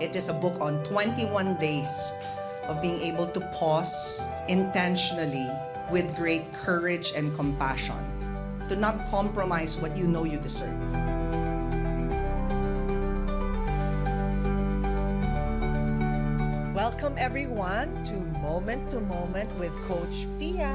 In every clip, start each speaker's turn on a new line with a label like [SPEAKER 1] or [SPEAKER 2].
[SPEAKER 1] It is a book on 21 days of being able to pause intentionally with great courage and compassion, to not compromise what you know you deserve. Welcome everyone to Moment with Coach Pia.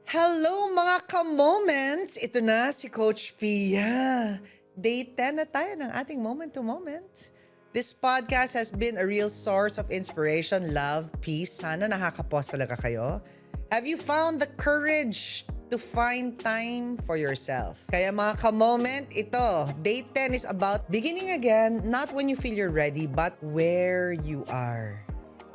[SPEAKER 1] Hello mga ka-moments! Ito na si Coach Pia. Day 10 na tayo ng ating Moment to Moment. This podcast has been a real source of inspiration, love, peace. Sana nakakapos talaga kayo. Have you found the courage to find time for yourself? Kaya mga ka-moment, ito, Day 10 is about beginning again, not when you feel you're ready, but where you are.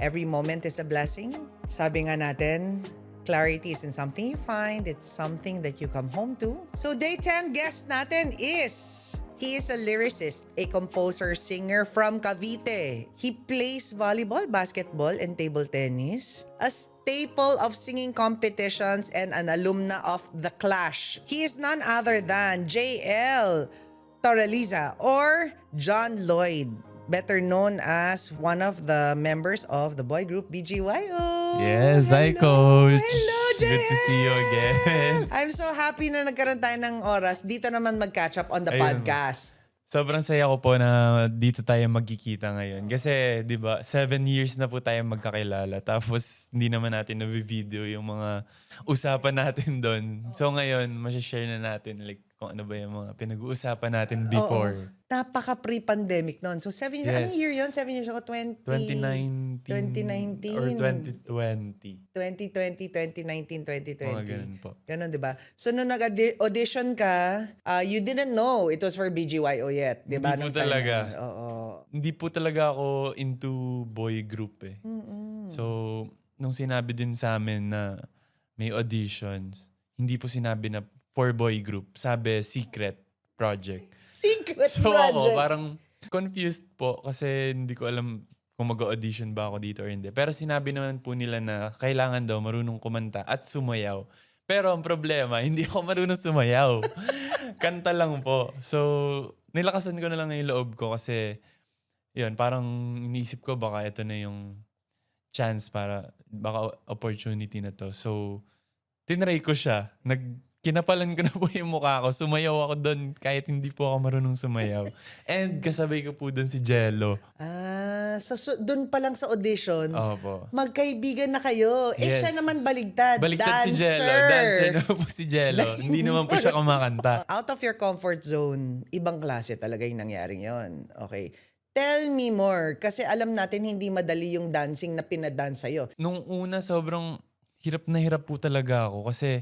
[SPEAKER 1] Every moment is a blessing. Sabi nga natin, clarity isn't something you find, it's something that you come home to. So Day 10 guest natin is... He is a lyricist, a composer, singer from Cavite. He plays volleyball, basketball, and table tennis. A staple of singing competitions and an alumna of The Clash. He is none other than J.L. Torreliza or John Lloyd, better known as one of the members of the boy group BGYO.
[SPEAKER 2] Yes, hi Coach.
[SPEAKER 1] Hello, JL.
[SPEAKER 2] Good to see you again.
[SPEAKER 1] I'm so happy na nagkaroon tayo ng oras. Dito naman mag-catch up on the
[SPEAKER 2] Ayun.
[SPEAKER 1] podcast.
[SPEAKER 2] Sobrang saya ko po na dito tayo magkikita ngayon. Kasi, di ba, 7 years na po tayo magkakilala. Tapos, hindi naman natin na-video yung mga usapan natin doon. So, ngayon, masashare na natin like kung ano ba yung mga pinag-uusapan natin before.
[SPEAKER 1] Oo. Napaka-pre-pandemic noon. So, 7 years.
[SPEAKER 2] Yes.
[SPEAKER 1] Anong year yun? 7 years ago?
[SPEAKER 2] 2019.
[SPEAKER 1] 2019.
[SPEAKER 2] Or 2020.
[SPEAKER 1] 2020, 2019, 2020.
[SPEAKER 2] Mga ganun po.
[SPEAKER 1] Ganun, di ba? So, nung nag-audition ka, you didn't know it was for BGYO yet. Di ba?
[SPEAKER 2] Hindi po
[SPEAKER 1] Nung time
[SPEAKER 2] talaga.
[SPEAKER 1] na yun. Oo.
[SPEAKER 2] Hindi po talaga ako into boy group eh. So, nung sinabi din sa amin na may auditions, hindi po sinabi na for boy group. Sabi, secret project.
[SPEAKER 1] Secret
[SPEAKER 2] So
[SPEAKER 1] project.
[SPEAKER 2] ako, parang confused po kasi hindi ko alam kung mag-audition ba ako dito or hindi. Pero sinabi naman po nila na kailangan daw marunong kumanta at sumayaw. Pero ang problema, hindi ako marunong sumayaw. Kanta lang po. So, nilakasan ko na lang yung loob ko kasi yun, parang iniisip ko baka ito na yung chance para, baka opportunity na to. So, tinry ko siya. Kinapalan ko na po yung mukha ko. Sumayaw ako doon kahit hindi po ako marunong sumayaw. And kasabay ko po doon si Jello.
[SPEAKER 1] So doon pa lang sa audition,
[SPEAKER 2] Opo.
[SPEAKER 1] magkaibigan na kayo. Eh,
[SPEAKER 2] Yes.
[SPEAKER 1] siya naman baligtad.
[SPEAKER 2] Baliktad si Jello. Dancer na po si Jello. Hindi naman po siya kumakanta.
[SPEAKER 1] Out of your comfort zone, ibang klase talaga yung nangyaring yon. Okay. Tell me more. Kasi alam natin hindi madali yung dancing na pinadance sa'yo.
[SPEAKER 2] Nung una, sobrang hirap na hirap po talaga ako kasi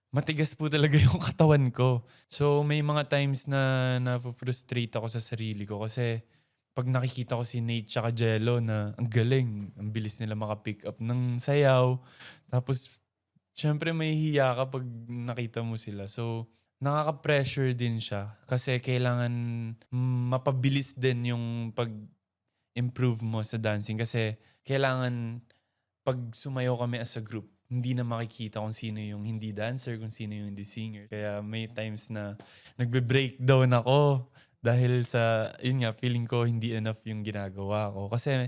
[SPEAKER 2] matigas po talaga yung katawan ko. So may mga times na na-frustrate ako sa sarili ko kasi pag nakikita ko si Nate tsaka Jello na ang galing, ang bilis nila makapick up ng sayaw. Tapos syempre may hiya ka pag nakita mo sila. So nakaka-pressure din siya kasi kailangan mapabilis din yung pag-improve mo sa dancing kasi kailangan pag sumayaw kami as a group, hindi na makikita kung sino yung hindi dancer, kung sino yung hindi singer. Kaya may times na nagbe-breakdown ako dahil sa, yun nga, feeling ko hindi enough yung ginagawa ko. Kasi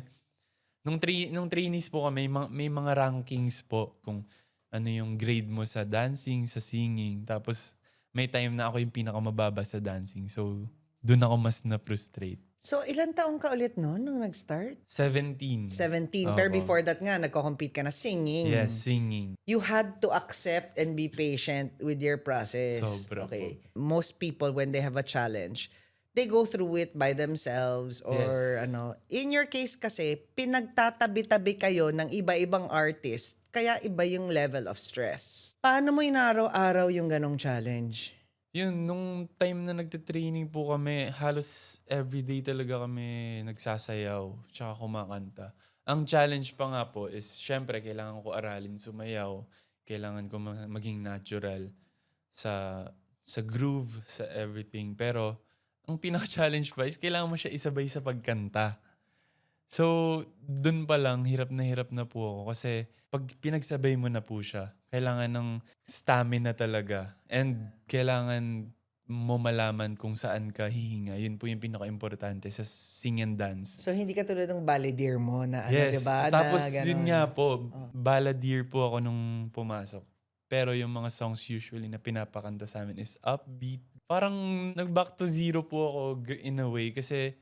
[SPEAKER 2] nung trainees po kami, may mga rankings po kung ano yung grade mo sa dancing, sa singing. Tapos may time na ako yung pinakamababa sa dancing. So doon ako mas na-frustrate.
[SPEAKER 1] So, ilan taong ka ulit no nung nag-start?
[SPEAKER 2] 17.
[SPEAKER 1] 17. Pero
[SPEAKER 2] Opo.
[SPEAKER 1] before that nga, nagko-compete ka na singing.
[SPEAKER 2] Yes, singing.
[SPEAKER 1] You had to accept and be patient with your process.
[SPEAKER 2] Sobra
[SPEAKER 1] Okay. Most people, when they have a challenge, they go through it by themselves or
[SPEAKER 2] Yes.
[SPEAKER 1] In your case kasi, pinagtatabi-tabi kayo ng iba-ibang artist, kaya iba yung level of stress. Paano mo inaraw-araw yung ganong challenge?
[SPEAKER 2] Yun, nung time na nagte-training po kami, halos everyday talaga kami nagsasayaw tsaka kumakanta. Ang challenge pa nga po is, syempre, kailangan ko aralin sumayaw. Kailangan ko maging natural sa groove, sa everything. Pero, ang pinaka-challenge pa is, kailangan mo siya isabay sa pagkanta. So, dun pa lang, hirap na po ako. Kasi, pag pinagsabay mo na po siya, kailangan ng stamina talaga. And kailangan mo malaman kung saan ka hihinga. Yun po yung pinaka-importante sa sing and dance.
[SPEAKER 1] So, hindi ka tulad ng balladeer mo na ano,
[SPEAKER 2] Yes.
[SPEAKER 1] diba?
[SPEAKER 2] Tapos
[SPEAKER 1] na,
[SPEAKER 2] yun
[SPEAKER 1] ganon.
[SPEAKER 2] nga po, balladeer po ako nung pumasok. Pero yung mga songs usually na pinapakanta sa amin is upbeat. Parang nag-back to zero po ako in a way kasi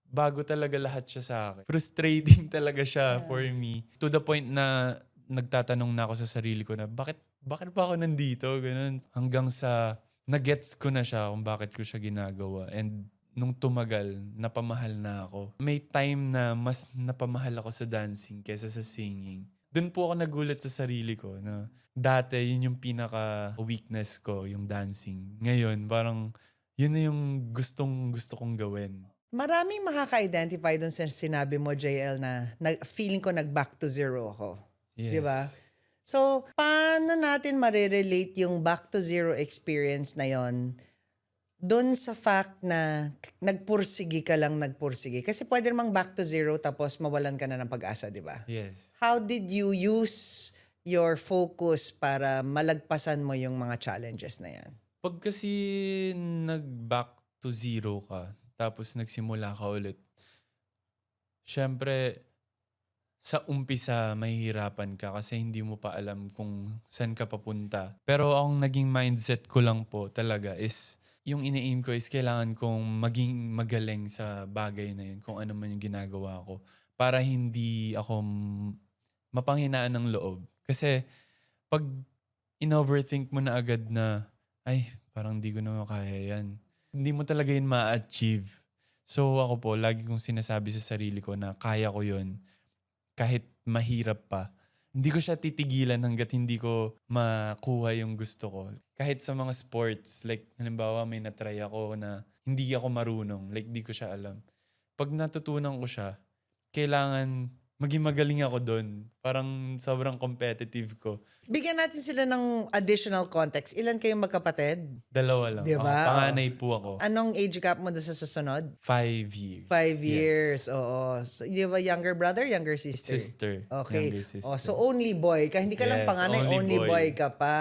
[SPEAKER 2] bago talaga lahat siya sa akin. Frustrating talaga siya for me. To the point na nagtatanong na ako sa sarili ko na bakit ba ako nandito? Ganun. Hanggang sa nagets ko na siya kung bakit ko siya ginagawa. And nung tumagal, napamahal na ako. May time na mas napamahal ako sa dancing kaysa sa singing. Doon po ako nagulat sa sarili ko na dati yun yung pinaka-weakness ko, yung dancing. Ngayon, parang yun na yung gusto kong gawin.
[SPEAKER 1] Maraming makaka-identify dun sa sinabi mo, JL, na feeling ko nag-back to zero ako.
[SPEAKER 2] Yes.
[SPEAKER 1] Di ba? So, paano natin marirelate yung back to zero experience na yon doon sa fact na nagpursigi ka lang nagpursigi? Kasi pwede namang back to zero tapos mawalan ka na ng pag-asa, di ba?
[SPEAKER 2] Yes.
[SPEAKER 1] How did you use your focus para malagpasan mo yung mga challenges na yan?
[SPEAKER 2] Pag kasi nag-back to zero ka, tapos nagsimula ka ulit, syempre, sa umpisa, mahihirapan ka kasi hindi mo pa alam kung saan ka papunta. Pero ang naging mindset ko lang po talaga is, yung ina-aim ko is kailangan kong maging magaling sa bagay na yun, kung ano man yung ginagawa ko. Para hindi ako mapanghinaan ng loob. Kasi pag in-overthink mo na agad na, ay, parang hindi ko na kaya yan. Hindi mo talaga yun ma-achieve. So ako po, lagi kong sinasabi sa sarili ko na kaya ko yun. Kahit mahirap pa, hindi ko siya titigilan hanggat hindi ko makuha yung gusto ko. Kahit sa mga sports, like halimbawa may natry ako na hindi ako marunong, like di ko siya alam. Pag natutunan ko siya, kailangan maging magaling ako doon. Parang sobrang competitive ko.
[SPEAKER 1] Bigyan natin sila ng additional context. Ilan kayong magkapatid?
[SPEAKER 2] 2 lang.
[SPEAKER 1] Diba?
[SPEAKER 2] Panganay po ako.
[SPEAKER 1] Anong age gap mo doon sa susunod?
[SPEAKER 2] 5 years.
[SPEAKER 1] 5
[SPEAKER 2] Yes.
[SPEAKER 1] years, oo. So, you have a younger brother, younger sister?
[SPEAKER 2] Sister.
[SPEAKER 1] Okay.
[SPEAKER 2] Younger sister.
[SPEAKER 1] Oh, so only boy. Hindi ka lang
[SPEAKER 2] Yes,
[SPEAKER 1] panganay, only
[SPEAKER 2] only
[SPEAKER 1] boy
[SPEAKER 2] boy.
[SPEAKER 1] ka pa.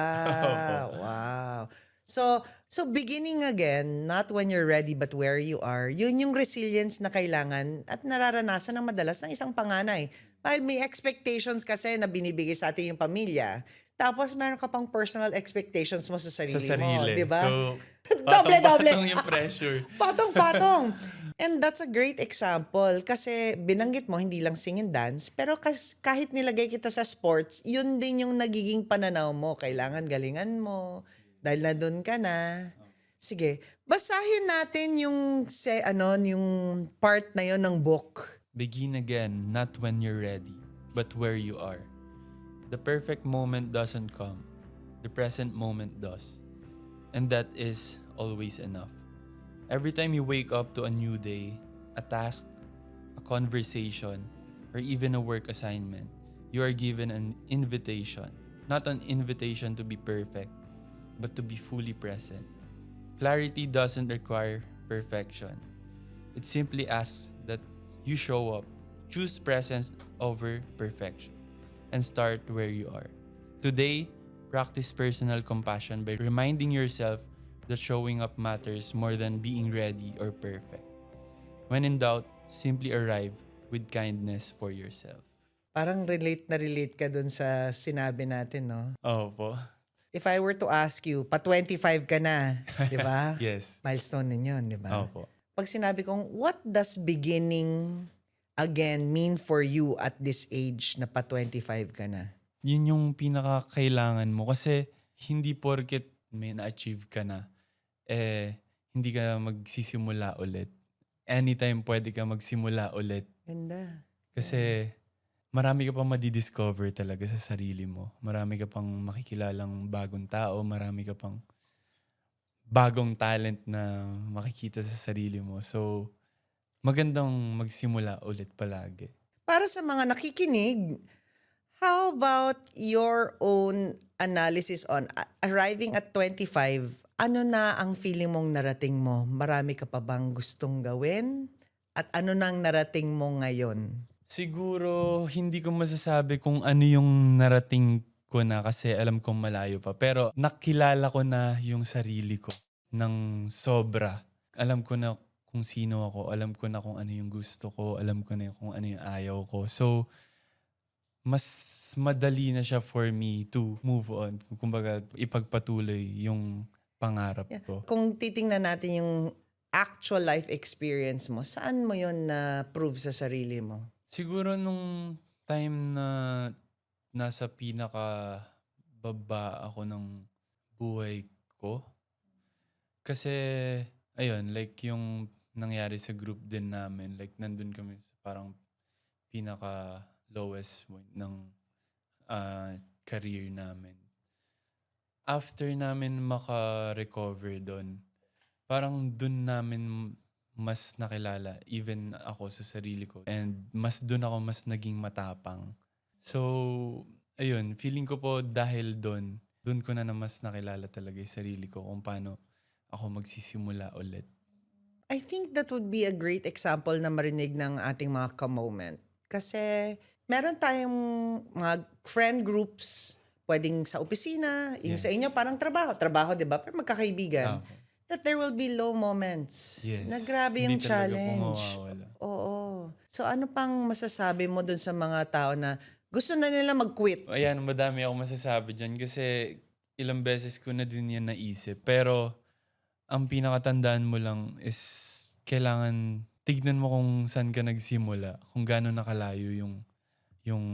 [SPEAKER 1] Wow. So beginning again, not when you're ready but where you are, yun yung resilience na kailangan at nararanasan ng madalas ng isang panganay. Dahil may expectations kasi na binibigay sa atin yung pamilya. Tapos meron ka pang personal expectations mo sa sarili, mo, di ba?
[SPEAKER 2] So,
[SPEAKER 1] Doble-doble.
[SPEAKER 2] patong yung pressure.
[SPEAKER 1] Patong-patong. And that's a great example kasi binanggit mo hindi lang sing and dance pero kahit nilagay kita sa sports, yun din yung nagiging pananaw mo. Kailangan galingan mo dahil na doon ka na. Sige, basahin natin yung yung part na yon ng book.
[SPEAKER 2] Begin again, not when you're ready, but where you are. The perfect moment doesn't come. The present moment does. And that is always enough. Every time you wake up to a new day, a task, a conversation, or even a work assignment, you are given an invitation. Not an invitation to be perfect, but to be fully present. Clarity doesn't require perfection. It simply asks that you show up, choose presence over perfection, and start where you are. Today, practice personal compassion by reminding yourself that showing up matters more than being ready or perfect. When in doubt, simply arrive with kindness for yourself.
[SPEAKER 1] Parang relate ka dun sa sinabi natin, no?
[SPEAKER 2] Opo.
[SPEAKER 1] If I were to ask you, pa 25 ka na, di ba?
[SPEAKER 2] Yes.
[SPEAKER 1] Milestone din yun, di ba?
[SPEAKER 2] Opo.
[SPEAKER 1] Pag sinabi kong, what does beginning again mean for you at this age na pa 25 ka na?
[SPEAKER 2] Yun yung pinakakailangan mo kasi hindi porket may na-achieve ka na, hindi ka magsisimula ulit. Anytime pwede ka magsimula ulit.
[SPEAKER 1] Ganda.
[SPEAKER 2] Kasi marami ka pang madidiscover talaga sa sarili mo. Marami ka pang makikilalang bagong tao. Marami ka pang bagong talent na makikita sa sarili mo. So, magandang magsimula ulit palagi.
[SPEAKER 1] Para sa mga nakikinig, how about your own analysis on arriving at 25? Ano na ang feeling mong narating mo? Marami ka pa bang gustong gawin? At ano nang narating mo ngayon?
[SPEAKER 2] Siguro, hindi ko masasabi kung ano yung narating ko na kasi alam kong malayo pa. Pero nakilala ko na yung sarili ko. ng sobra. Alam ko na kung sino ako, alam ko na kung ano yung gusto ko, alam ko na kung ano yung ayaw ko. So, mas madali na siya for me to move on. Kumbaga, ipagpatuloy yung pangarap
[SPEAKER 1] Yeah.
[SPEAKER 2] ko.
[SPEAKER 1] Kung titingnan natin yung actual life experience mo, saan mo yon na-prove sa sarili mo?
[SPEAKER 2] Siguro nung time na nasa pinaka baba ako ng buhay ko. Kasi, ayun, like yung nangyari sa group din namin, like nandun kami sa parang pinaka lowest point ng career namin. After namin maka-recover doon, parang dun namin mas nakilala, even ako sa sarili ko. And mas dun ako mas naging matapang. So, ayun, feeling ko po dahil dun ko na mas nakilala talaga yung sarili ko kung paano ako magsisimula ulit.
[SPEAKER 1] I think that would be a great example na marinig ng ating mga ka-moment. Kasi meron tayong mga friend groups, pwedeng sa opisina, yung sa
[SPEAKER 2] Yes.
[SPEAKER 1] inyo parang trabaho, di ba? Pero magkakaibigan.
[SPEAKER 2] Okay.
[SPEAKER 1] That there will be low moments.
[SPEAKER 2] Yes.
[SPEAKER 1] Na grabe yung
[SPEAKER 2] Hindi talaga po
[SPEAKER 1] challenge.
[SPEAKER 2] mawawala.
[SPEAKER 1] Oo. So ano pang masasabi mo dun sa mga tao na gusto na nila mag-quit?
[SPEAKER 2] Ayan, madami ako masasabi dyan kasi ilang beses ko na din yan naisip. Pero ang pinakatandaan mo lang is kailangan tignan mo kung saan ka nagsimula, kung gaano nakalayo yung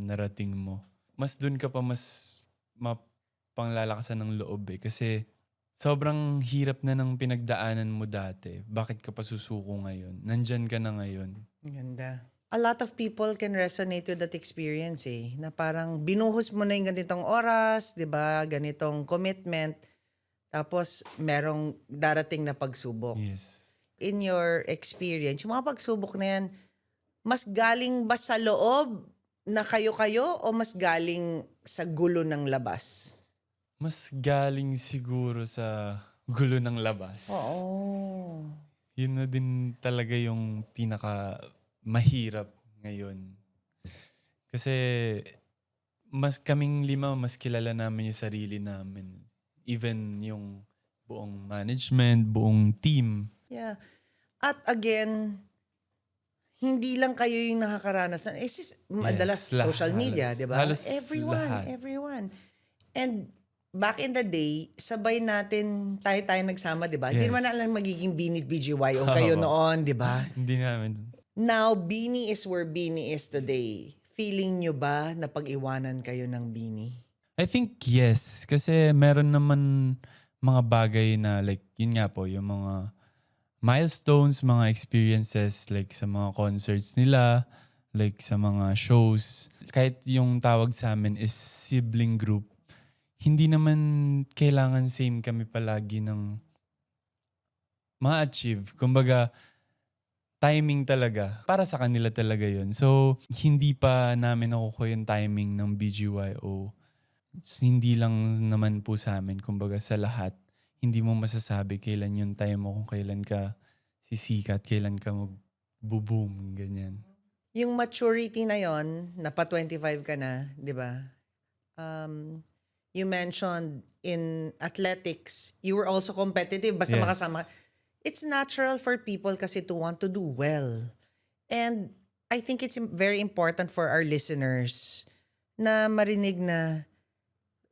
[SPEAKER 2] narating mo. Mas dun ka pa mas mapanglalakasan ng loob eh. Kasi sobrang hirap na ng pinagdaanan mo dati. Bakit ka pa susuko ngayon? Nandyan ka na ngayon.
[SPEAKER 1] Ganda. A lot of people can resonate with that experience eh. Na parang binuhos mo na yung ganitong oras, di ba? Ganitong commitment. Tapos merong darating na pagsubok.
[SPEAKER 2] Yes.
[SPEAKER 1] In your experience, yung mga pagsubok na yan, mas galing ba sa loob na kayo-kayo o mas galing sa gulo ng labas?
[SPEAKER 2] Mas galing siguro sa gulo ng labas.
[SPEAKER 1] Oo.
[SPEAKER 2] Yun na din talaga yung pinaka mahirap ngayon. Kasi mas kaming lima, mas kilala namin yung sarili namin. Even yung buong management, buong team.
[SPEAKER 1] Yeah. At again, hindi lang kayo yung nakakaranas. Madalas
[SPEAKER 2] lahat,
[SPEAKER 1] social media,
[SPEAKER 2] halos.
[SPEAKER 1] di ba?
[SPEAKER 2] Halos lahat.
[SPEAKER 1] Everyone. And back in the day, sabay natin, tayo nagsama, di ba? Hindi
[SPEAKER 2] Yes.
[SPEAKER 1] naman alam magiging Beanie BGYO kayo
[SPEAKER 2] Oo.
[SPEAKER 1] noon, di ba?
[SPEAKER 2] Hindi namin.
[SPEAKER 1] Now, Beanie is where Beanie is today. Feeling nyo ba na pag-iwanan kayo ng Beanie?
[SPEAKER 2] I think yes. Kasi meron naman mga bagay na like, yun nga po, yung mga milestones, mga experiences like sa mga concerts nila, like sa mga shows. Kahit yung tawag sa amin is sibling group, hindi naman kailangan same kami palagi ng ma-achieve. Kumbaga, timing talaga. Para sa kanila talaga yun. So, hindi pa namin nakukuha yung timing ng BGYO. Hindi lang naman po sa amin. Kumbaga sa lahat, hindi mo masasabi kailan yung time mo, kung kailan ka sisikat, kailan ka mag-boom, ganyan.
[SPEAKER 1] Yung maturity na yon, na pa 25 ka na, di ba? You mentioned in athletics, you were also competitive, basta
[SPEAKER 2] Yes.
[SPEAKER 1] makasama. It's natural for people kasi to want to do well. And I think it's very important for our listeners na marinig na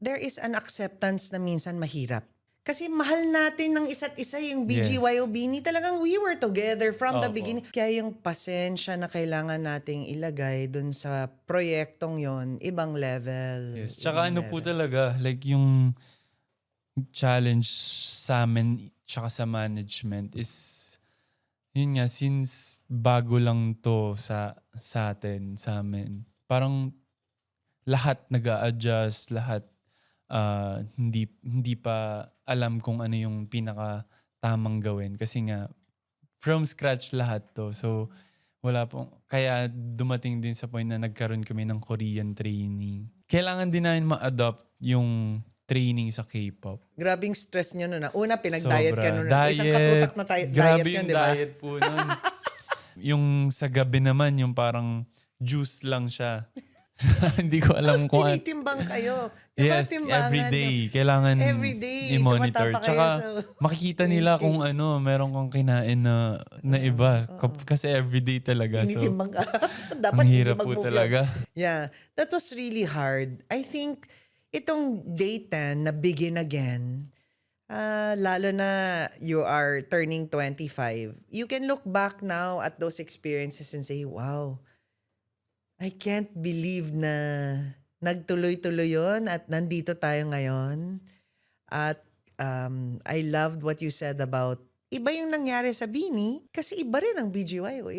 [SPEAKER 1] there is an acceptance na minsan mahirap. Kasi mahal natin ng isa't isa yung BGYO Beanie. Talagang we were together from the
[SPEAKER 2] Opo.
[SPEAKER 1] beginning. Kaya yung pasensya na kailangan nating ilagay dun sa proyektong yon, ibang level.
[SPEAKER 2] Yes. Tsaka
[SPEAKER 1] Ibang
[SPEAKER 2] ano po
[SPEAKER 1] level.
[SPEAKER 2] talaga, like yung challenge sa amin tsaka sa management is, yun nga, since bago lang to sa atin, sa amin, parang lahat nag-a-adjust, lahat hindi pa alam kung ano yung pinaka tamang gawin. Kasi nga, from scratch lahat to. So, wala pong, kaya dumating din sa point na nagkaroon kami ng Korean training. Kailangan din namin ma-adopt yung training sa K-pop.
[SPEAKER 1] Grabing stress nyo nun. Una, pinag-diet ka nun.
[SPEAKER 2] Diet.
[SPEAKER 1] Isang katutak na diet
[SPEAKER 2] Grabe
[SPEAKER 1] yun,
[SPEAKER 2] yung
[SPEAKER 1] di ba?
[SPEAKER 2] diet po nun. Yung sa gabi naman, yung parang juice lang siya. Hindi ko alam
[SPEAKER 1] Tapos
[SPEAKER 2] kung
[SPEAKER 1] tinitimbang kayo. Diba,
[SPEAKER 2] yes,
[SPEAKER 1] timbangan
[SPEAKER 2] every
[SPEAKER 1] niyo?
[SPEAKER 2] day. Kailangan
[SPEAKER 1] Every day,
[SPEAKER 2] i-monitor.
[SPEAKER 1] tumatapa kayo
[SPEAKER 2] Tsaka
[SPEAKER 1] sa
[SPEAKER 2] makikita nila kung
[SPEAKER 1] landscape.
[SPEAKER 2] meron kang kinain na iba. Kasi every day talaga. So,
[SPEAKER 1] Tinitimbang ka.
[SPEAKER 2] ang
[SPEAKER 1] Dapat hindi
[SPEAKER 2] hirap po
[SPEAKER 1] mag-move yun.
[SPEAKER 2] talaga.
[SPEAKER 1] Yeah, that was really hard. I think itong day 10 na begin again, lalo na you are turning 25, you can look back now at those experiences and say, wow, I can't believe na nagtuloy-tuloy yun at nandito tayo ngayon. At I loved what you said about iba yung nangyari sa Bini kasi iba rin ang BGYO.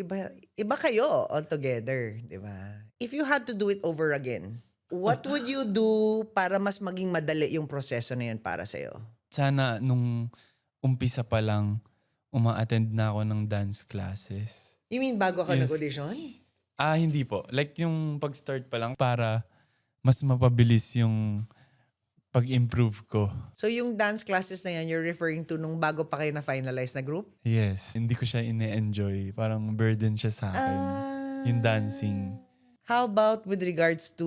[SPEAKER 1] Iba kayo altogether, di ba? If you had to do it over again, what would you do para mas maging madali yung proseso na yun para sa'yo?
[SPEAKER 2] Sana nung umpisa pa lang, uma-attend na ako ng dance classes.
[SPEAKER 1] You mean bago ka
[SPEAKER 2] Yes.
[SPEAKER 1] nag-audition?
[SPEAKER 2] Hindi po. Like yung pag-start pa lang para mas mapabilis yung pag-improve ko.
[SPEAKER 1] So yung dance classes na yan, you're referring to nung bago pa kayo na-finalize na group?
[SPEAKER 2] Yes. Hindi ko siya ine-enjoy. Parang burden siya sa akin. Yung dancing.
[SPEAKER 1] How about with regards to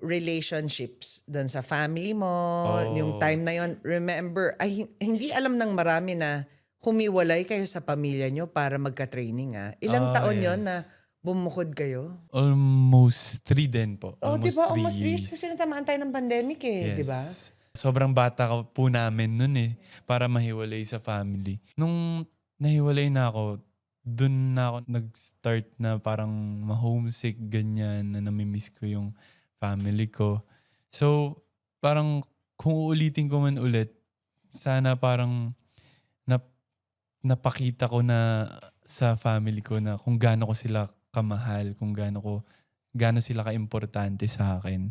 [SPEAKER 1] relationships dun sa family mo, yung time na yon? Remember, hindi alam ng marami na humiwalay kayo sa pamilya nyo para magka-training. Ilang taon yon
[SPEAKER 2] Yes.
[SPEAKER 1] na bumukod kayo?
[SPEAKER 2] Almost 3 din po.
[SPEAKER 1] Oh, di ba? Almost 3 years
[SPEAKER 2] years.
[SPEAKER 1] kasi natamaan tayo ng pandemic
[SPEAKER 2] Yes.
[SPEAKER 1] di ba?
[SPEAKER 2] Sobrang bata ka po namin nun para mahiwalay sa family. Nung nahiwalay na ako, dun na ako nag-start na parang ma-homesick, ganyan, na namimiss ko yung family ko. So, parang kung uulitin ko man ulit, sana parang napakita ko na sa family ko na kung gaano ko sila kamahal, kung gaano sila kaimportante sa akin.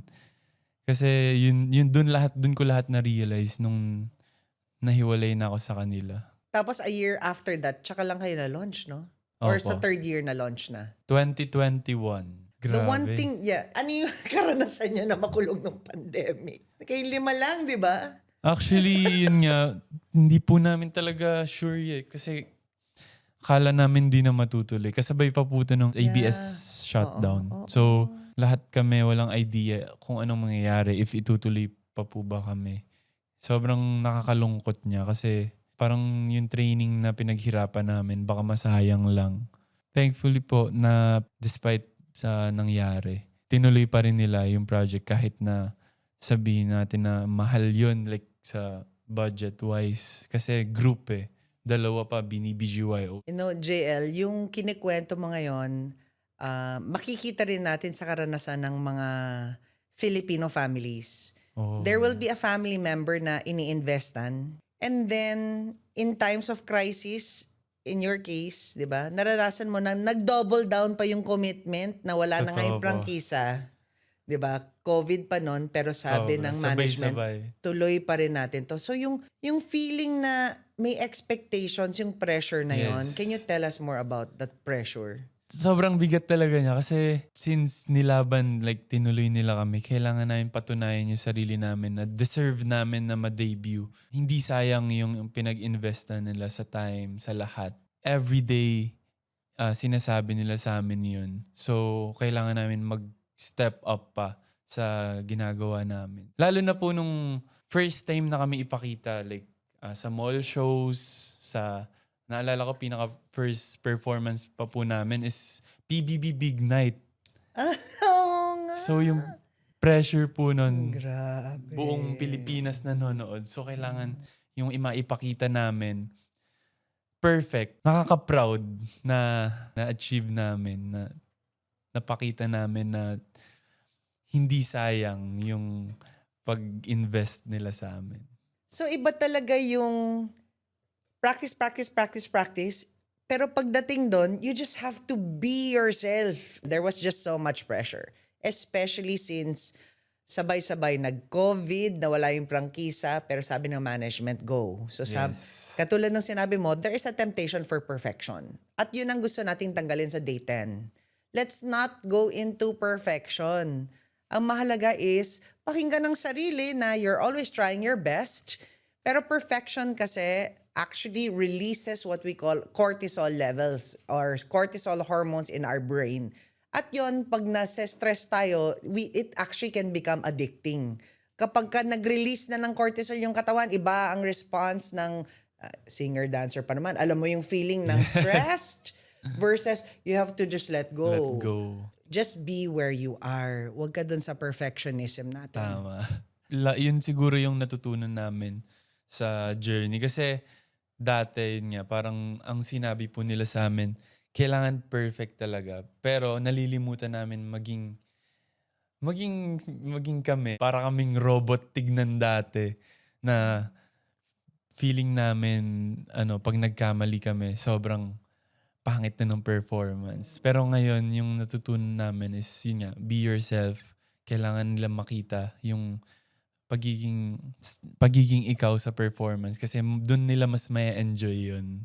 [SPEAKER 2] Kasi yun dun ko lahat na-realize nung nahiwalay na ako sa kanila.
[SPEAKER 1] Tapos a year after that, tsaka lang kayo na-launch, no? Or
[SPEAKER 2] Opo.
[SPEAKER 1] sa third year na-launch na?
[SPEAKER 2] 2021. Grabe.
[SPEAKER 1] The one thing, ano yung karanasan nyo na makulong ng pandemic? Kayo 5 lang, di ba?
[SPEAKER 2] Actually, yun nga, hindi po namin talaga sure Kasi akala namin di na matutuloy. Kasabay pa po ito ng ABS shutdown.
[SPEAKER 1] Oo.
[SPEAKER 2] So, lahat kami walang idea kung anong mangyayari if itutuloy pa po ba kami. Sobrang nakakalungkot niya kasi parang yung training na pinaghirapan namin baka masayang lang. Thankfully po na despite sa nangyari, tinuloy pa rin nila yung project kahit na sabihin natin na mahal yun like sa budget-wise. Kasi group 2 pa, BGYO.
[SPEAKER 1] You know, JL, yung kinikwento mo ngayon, makikita rin natin sa karanasan ng mga Filipino families.
[SPEAKER 2] Oh.
[SPEAKER 1] There will be a family member na iniinvestan. And then, in times of crisis, in your case, di ba, naranasan mo na nag-double down pa yung commitment na wala na nga yung
[SPEAKER 2] Totoo po.
[SPEAKER 1] prangkisa. Di ba? COVID pa nun, pero sabi
[SPEAKER 2] Sobra.
[SPEAKER 1] ng management,
[SPEAKER 2] Sabay-sabay.
[SPEAKER 1] tuloy pa rin natin to. So yung feeling na may expectations, yung pressure na yon,
[SPEAKER 2] Yes.
[SPEAKER 1] can you tell us more about that pressure?
[SPEAKER 2] Sobrang bigat talaga niya kasi since nilaban, like tinuloy nila kami, kailangan namin patunayan yung sarili namin na deserve namin na ma-debut. Hindi sayang yung pinag-invest na nila sa time, sa lahat. Every day, sinasabi nila sa amin yun. So, kailangan namin mag-step up pa sa ginagawa namin. Lalo na po nung first time na kami ipakita, like sa mall shows, naalala ko, pinaka-first performance pa po namin is PBB Big Night.
[SPEAKER 1] Oo nga.
[SPEAKER 2] So, yung pressure po nun,
[SPEAKER 1] Grabe.
[SPEAKER 2] buong Pilipinas nanonood. So, kailangan yung maipakita namin, perfect. Nakaka-proud na na-achieve namin, na napakita namin na hindi sayang yung pag-invest nila sa amin.
[SPEAKER 1] So iba talaga yung practice. Pero pagdating doon, you just have to be yourself. There was just so much pressure. Especially since sabay-sabay nag-COVID, nawala yung prangkisa, pero sabi ng management, go. So
[SPEAKER 2] Yes.
[SPEAKER 1] katulad ng sinabi mo, there is a temptation for perfection. At yun ang gusto nating tanggalin sa day 10. Let's not go into perfection. Ang mahalaga is, pakinggan ng sarili na you're always trying your best. Pero perfection kasi actually releases what we call cortisol levels or cortisol hormones in our brain. At yon pag nasa-stress tayo, it actually can become addicting. Kapag ka nag-release na ng cortisol yung katawan, iba ang response ng singer, dancer pa naman. Alam mo yung feeling ng stressed versus you have to just let go.
[SPEAKER 2] Let go.
[SPEAKER 1] Just be where you are. Huwag ka dun sa perfectionism natin.
[SPEAKER 2] Tama. Yun siguro yung natutunan namin sa journey. Kasi dati yun nga, parang ang sinabi po nila sa amin, kailangan perfect talaga. Pero nalilimutan namin maging kami. Para kaming robot tignan dati na feeling namin, pag nagkamali kami, sobrang pangit na ng performance. Pero ngayon, yung natutunan namin is, yun nga, be yourself. Kailangan nila makita yung pagiging ikaw sa performance kasi doon nila mas may enjoy yun.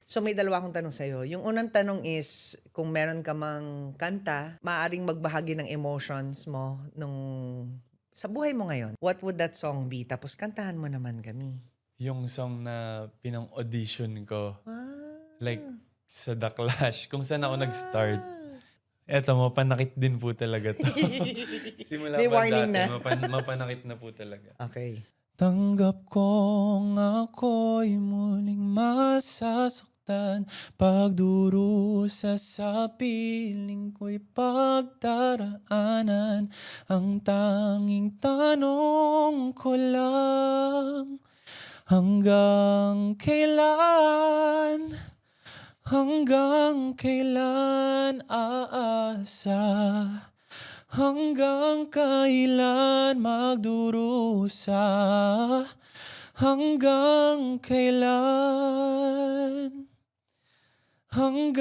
[SPEAKER 1] So may dalawa akong tanong sa'yo. Yung unang tanong is, kung meron ka mang kanta, maaaring magbahagi ng emotions mo sa buhay mo ngayon. What would that song be? Tapos kantahan mo naman kami.
[SPEAKER 2] Yung song na pinang-audition ko, like sa The Clash, kung saan ako nag-start. Eto, mapanakit din po talaga to. Simula
[SPEAKER 1] May
[SPEAKER 2] pa
[SPEAKER 1] warning
[SPEAKER 2] dati,
[SPEAKER 1] na.
[SPEAKER 2] mapanakit na po talaga.
[SPEAKER 1] Okay.
[SPEAKER 2] Tanggap kong ako'y muling masasaktan, pagdurusa sa piling ko'y pagdaraanan. Ang tanging tanong ko lang, hanggang kailan aasa? Hanggang kailan magdurusa? Hanggang kailan?
[SPEAKER 1] Ang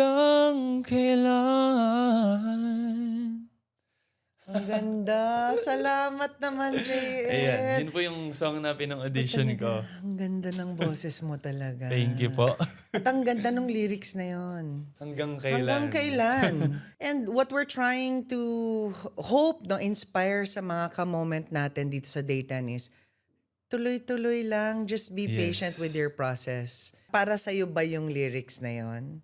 [SPEAKER 1] ganda. Salamat naman, JL.
[SPEAKER 2] Ayan, yun po yung song na pinang-audition ko.
[SPEAKER 1] Ang ganda ng boses mo talaga.
[SPEAKER 2] Thank you po.
[SPEAKER 1] At ang ganda ng lyrics na yon.
[SPEAKER 2] Hanggang kailan?
[SPEAKER 1] Hanggang kailan? And what we're trying to hope, inspire sa mga ka-moment natin dito sa Day 10 is, tuloy-tuloy lang, just be patient with your process. Para sa'yo ba yung lyrics na yon?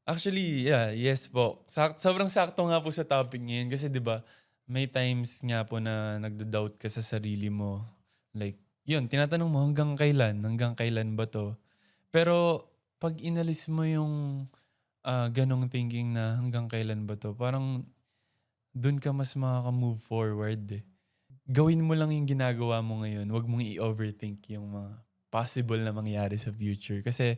[SPEAKER 2] Actually, yes po. Sobrang sakto nga po sa topic ngayon kasi 'di ba, may times nga po na nagda-doubt ka sa sarili mo. Like, yun, tinatanong mo hanggang kailan ba to? Pero pag inalis mo yung ganong thinking na hanggang kailan ba to, parang dun ka mas makaka-move forward eh. Gawin mo lang yung ginagawa mo ngayon. Huwag mong i-overthink yung mga possible na mangyari sa future. Kasi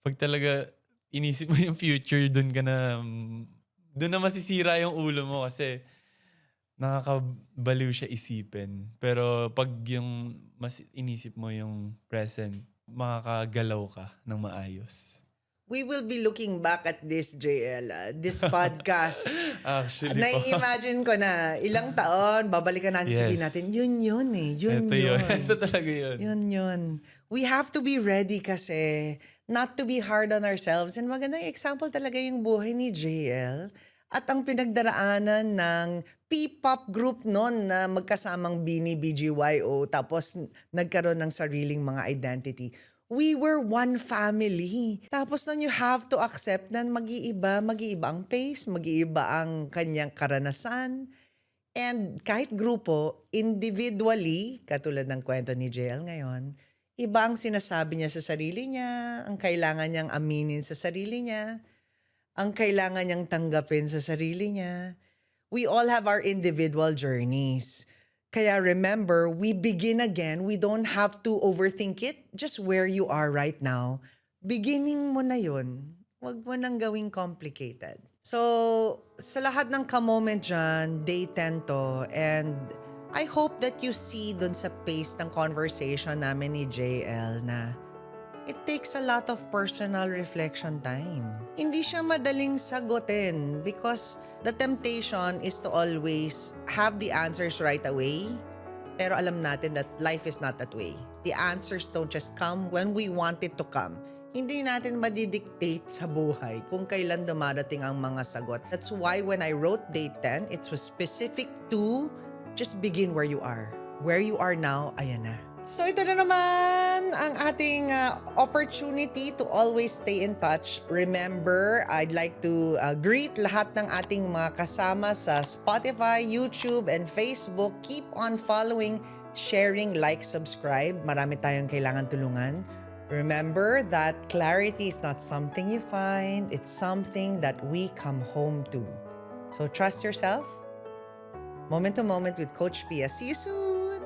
[SPEAKER 2] pag talaga inisip mo yung future, dun na masisira yung ulo mo kasi nakakabaliw siya isipin. Pero pag yung mas inisip mo yung present, makakagalaw ka ng maayos.
[SPEAKER 1] We will be looking back at this, JL, this podcast.
[SPEAKER 2] Actually po.
[SPEAKER 1] Nai-imagine ko na ilang taon, babalikan natin, sabihin natin, yun eh.
[SPEAKER 2] Ito yun. Ito talaga yun.
[SPEAKER 1] Yun. We have to be ready kasi not to be hard on ourselves. And magandang example talaga yung buhay ni JL at ang pinagdaraanan ng P-pop group noon na magkasamang Bini, BGYO, tapos nagkaroon ng sariling mga identity. We were one family. Tapos nun you have to accept na mag-iiba ang pace, mag-iiba ang kanyang karanasan. And kahit grupo, individually, katulad ng kwento ni JL ngayon, iba ang sinasabi niya sa sarili niya, ang kailangan niyang aminin sa sarili niya, ang kailangan niyang tanggapin sa sarili niya. We all have our individual journeys. Kaya remember, we begin again. We don't have to overthink it. Just where you are right now. Beginning mo na yun. Huwag mo nang gawing complicated. So, sa lahat ng ka-moment dyan, Day 10 to. And I hope that you see dun sa pace ng conversation namin ni JL na it takes a lot of personal reflection time. Hindi siya madaling sagutin because the temptation is to always have the answers right away. Pero alam natin that life is not that way. The answers don't just come when we want it to come. Hindi natin madidictate sa buhay kung kailan dumarating ang mga sagot. That's why when I wrote Day 10, it was specific to just begin where you are. Where you are now, ayan na. So ito na naman, yun ang ating opportunity to always stay in touch. Remember, I'd like to greet lahat ng ating mga kasama sa Spotify, YouTube, and Facebook. Keep on following, sharing, like, subscribe. Marami tayong kailangan tulungan. Remember that clarity is not something you find, it's something that we come home to. So trust yourself. Moment to moment with Coach Pia. See you soon!